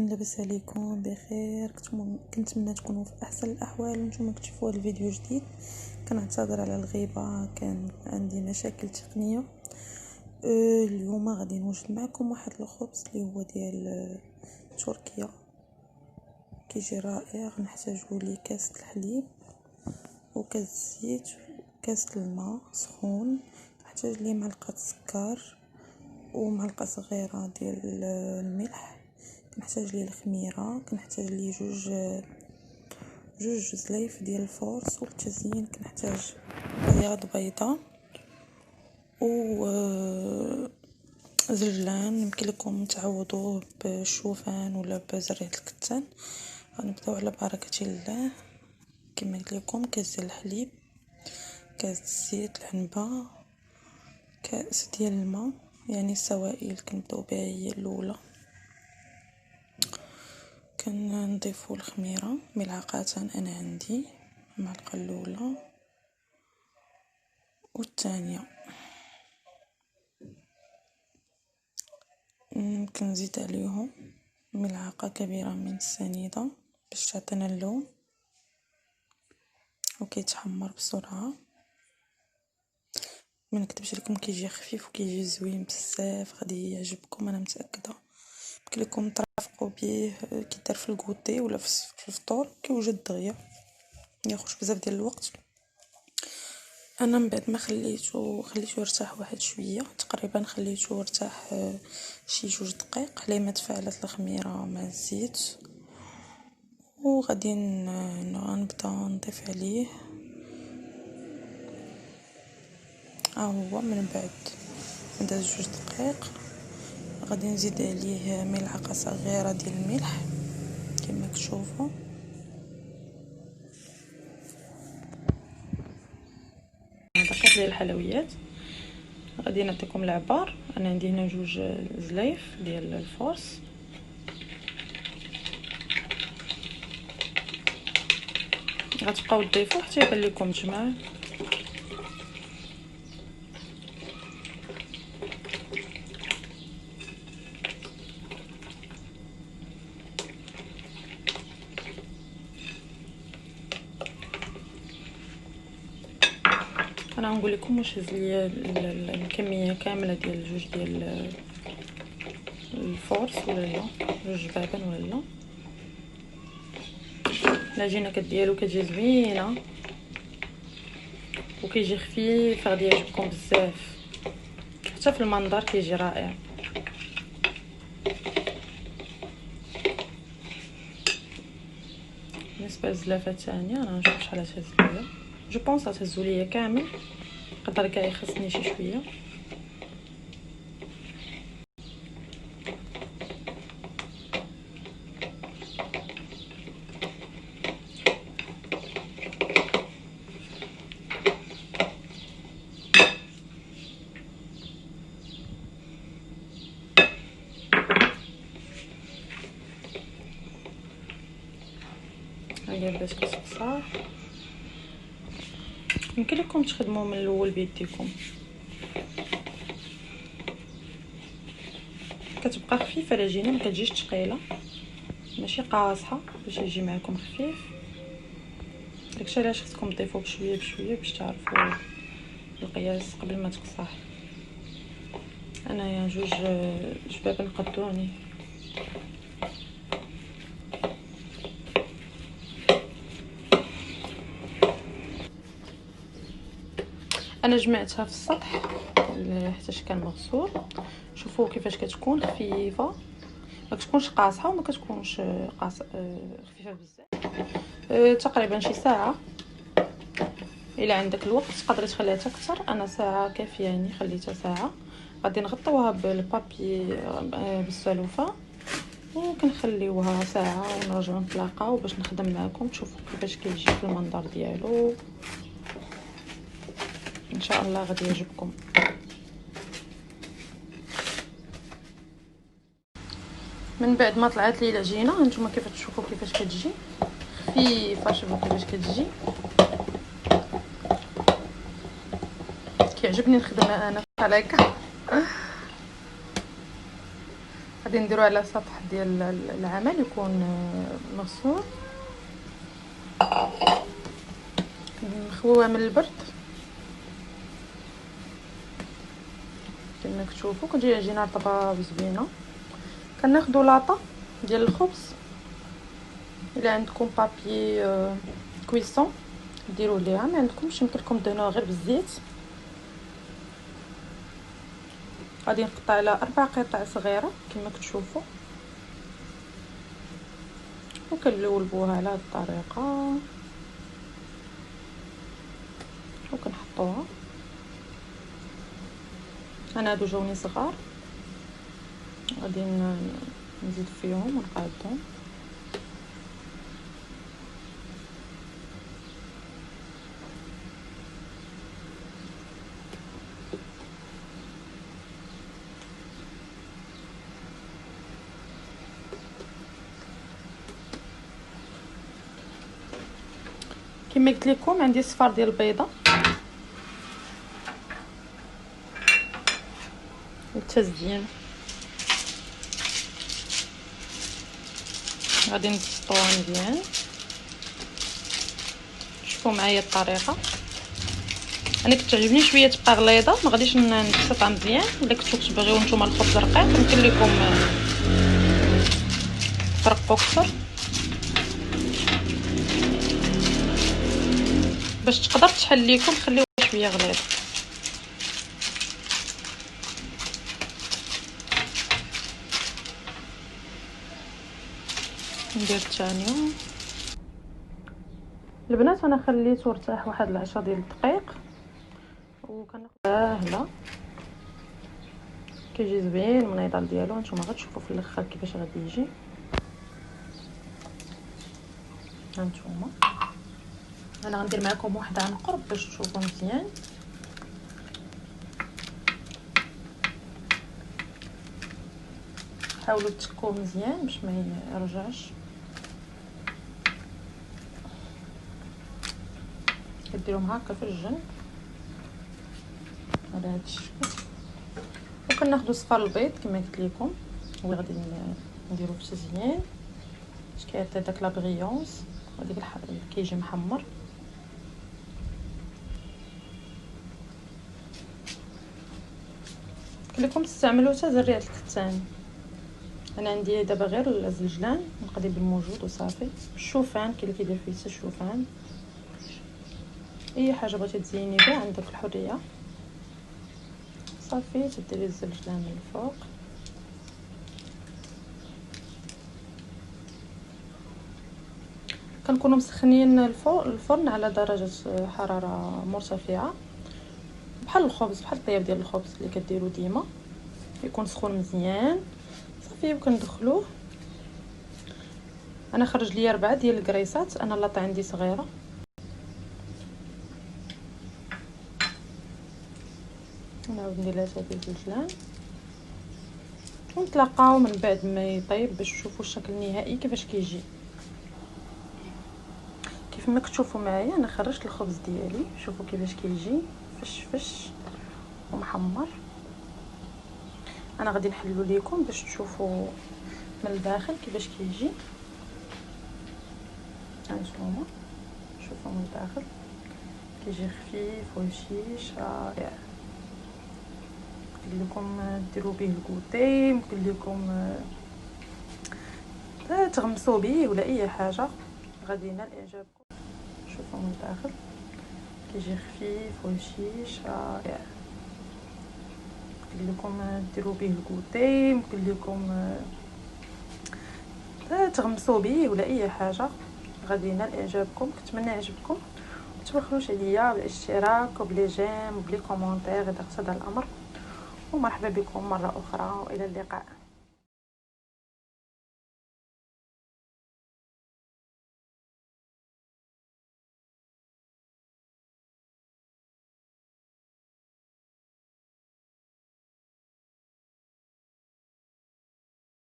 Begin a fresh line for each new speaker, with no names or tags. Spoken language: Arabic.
لاباس عليكم بخير؟ كنتمنى تكونوا في احسن الاحوال. نتوما كتشوفوا هذا الفيديو جديد. كنعتذر على الغيبه، كان عندي مشاكل تقنيه. اليوم غادي نوجد معكم واحد الخبز اللي هو ديال تركيا، كيجي رائع. نحتاجو ليه كاس الحليب وكاس الزيت وكاس الماء سخون. نحتاج ليه معلقه سكر ومعلقه صغيره ديال الملح. كنحتاج ليه الخميره، كنحتاج ليه جوج زلايف ديال الفورص. والتزيين كنحتاج بياض بيضه و زجلان. يمكن لكم تعوضوه بالشوفان ولا بزرية الكتان. غنبداو على بركه الله. كما قلت لكم، كاس ديال الحليب، كاس الزيت العنبه، كاس ديال الماء، يعني السوائل كنبداو بها هي الاولى. كنضيفوا الخميره ملعقتان، انا عندي المعلقه الاولى والثانيه. كنزيد عليهم ملعقه كبيره من السنيده باش تعطينا اللون وكيتحمر بسرعه. ما نكتبش لكم، كيجي خفيف وكيجي زوين بزاف، غادي يعجبكم انا متاكده. يمكن لكم ترافقوا به كيدار في الكوتي ولا في الفطور، كيوجد دغيا، ياخذ بزاف ديال الوقت. انا من بعد ما خليته يرتاح واحد شويه، تقريبا خليته يرتاح شي 2 دقائق على ما تفاعلت الخميره مع الزيت. وغادي نبدا نضيف عليه هو. من بعد داز 2 دقائق غادي نزيد عليه ملعقه صغيره ديال الملح كما كتشوفوا. باقي ديال الحلويات غادي نعطيكم العبار. انا عندي هنا 2 زلايف ديال الفورس. غتبقاو تضيفوا حتى يبان لكم مجمع. انا غنقول لكم واش هز ليا الكميه كامله ديال 2 ديال الفورس ولا لا، 2 جبابن ولا لا. العجينه ديالو كتجي زوينه وكيجي خفيف، غادي يعجبكم بزاف. حتى في المنظر كيجي رائع. بالنسبه للزلافه الثانيه انا نشوف شحال تهز ليا. جو بونس تهزوا ليا كامل، قدر كاع يخصني شي شويه. هاهي بدات كتصفصر. يمكن لكم تخدموا من الاول بيديكم، كتبقى خفيفه العجينه، ما كتجيش ثقيله ماشي قاصحه، باش يجي معكم خفيف. داكشي علاش خصكم تضيفوا بشويه بشويه باش تعرفوا القياس قبل ما تقصاه. انايا 2 جبابن قدوني. انا جمعتها في السطح حتى كان مغسول. شوفوا كيفاش كتكون خفيفه، ما كتكونش قاصحه وما كتكونش خفيفه بزاف. تقريبا شي ساعه. الا عندك الوقت تقدري تخليها اكثر. انا ساعه كافياني، خليتها ساعه. غادي نغطيوها بالبابي بالسلوفه وكنخليوها ساعه ونرجعوا نتلاقاو باش نخدم معكم تشوفوا كيفاش كيجي في المنظر ديالو. ان شاء الله غادي يعجبكم. من بعد ما طلعت لي العجينه هانتوما كيف تشوفوا كيفاش كتجي خفيفه. شوفوا كيفاش كتجي. كيعجبني نخدمها انا بحال هكا. غادي نديرو على سطح ديال العمل يكون مغسول، مخووه من البرد كما كتشوفوا. كتجي العجينه رطبه وزوينه. كناخذوا لاطه ديال الخبز، الا عندكم بابي كويسون ديروا ليها، ما عندكمش يمكن لكم دهنوها غير بالزيت. غادي نقطع على 4 قطع صغيره كما كتشوفوا، وكنلولبوها على هذه الطريقه وكنحطوها. انا هادو جاوني صغار، غادي نزيد فيهم ونقادهم. كما قلت لكم عندي صفار ديال البيضه للتزيين، غادي نبسطوها مزيان. شوفوا معايا الطريقه، انا كتعجبني شويه تبقى غليظه، ما غاديش نبسطها مزيان. الا كنتو كتبغيو نتوما الخبز رقيق يمكن لكم ترقوا اكثر باش تقدر تحل لكم. خليوها شويه غليظه. ندير الثانيه. البنات انا خليته ارتاح واحد 10 ديال الدقائق وكناخذ ساهله، كيجي زوين المنيضال ديالو. نتوما غتشوفوا في الاخر كيفاش غادي يجي. هانتوما انا غندير معكم واحد عن قرب باش تشوفوا مزيان. حاولوا تكوه مزيان باش ما يرجعش. كديروهم هكا في الجنب على هذا الشكل. وكناخذوا صفار البيض كما قلت لكم، وغادي نديرو في التزيين باش كيعطي داك لا بريونس وديك كيجي محمر. لكم تستعملوا حتى زريعه الكتان. انا عندي دابا غير الزلجلان نقضي بالموجود وصافي. الشوفان كاين اللي كيدير فيه حتى الشوفان، اي حاجه بغيتي تزيني بها عندك الحريه. صافي تديري الزلجلان من الفوق. كنكونوا مسخنين الفرن على درجه حراره مرتفعه بحال الخبز، بحال الطياب ديال الخبز اللي كديروا ديما، يكون سخون مزيان. صافي وكندخلوه. انا خرج لي 4 ديال الكريسات، انا اللاطه عندي صغيره. نعاود ندير لها هذه الزلجلان ونتلاقاو من بعد ما يطيب باش تشوفوا الشكل النهائي كيفاش كيجي. كيف ما كتشوفوا معايا انا خرجت الخبز ديالي، شوفوا كيفاش كيجي فش ومحمر. انا غادي نحلو لكم باش تشوفوا من الداخل كيفاش كيجي. هانتوما شوفوا من الداخل كيجي خفيف وهشيش رائع. يمكن لكم ديروا به الكوتي، يمكن لكم تغمسوا به ولا اي حاجه، غادي ينال اعجابكم. شوفوا من الداخل كيجي خفيف وهشيش رائع. يمكن لكم ديروا به الكوتي، يمكن لكم تغمسوا به ولا اي حاجه، غادي ينال اعجابكم. كنتمنى يعجبكم، متبخلوش عليا بالاشتراك وبلي جيم وبلي كومونتير اذا اقتضى الامر. ومرحبا بكم مره اخرى والى اللقاء.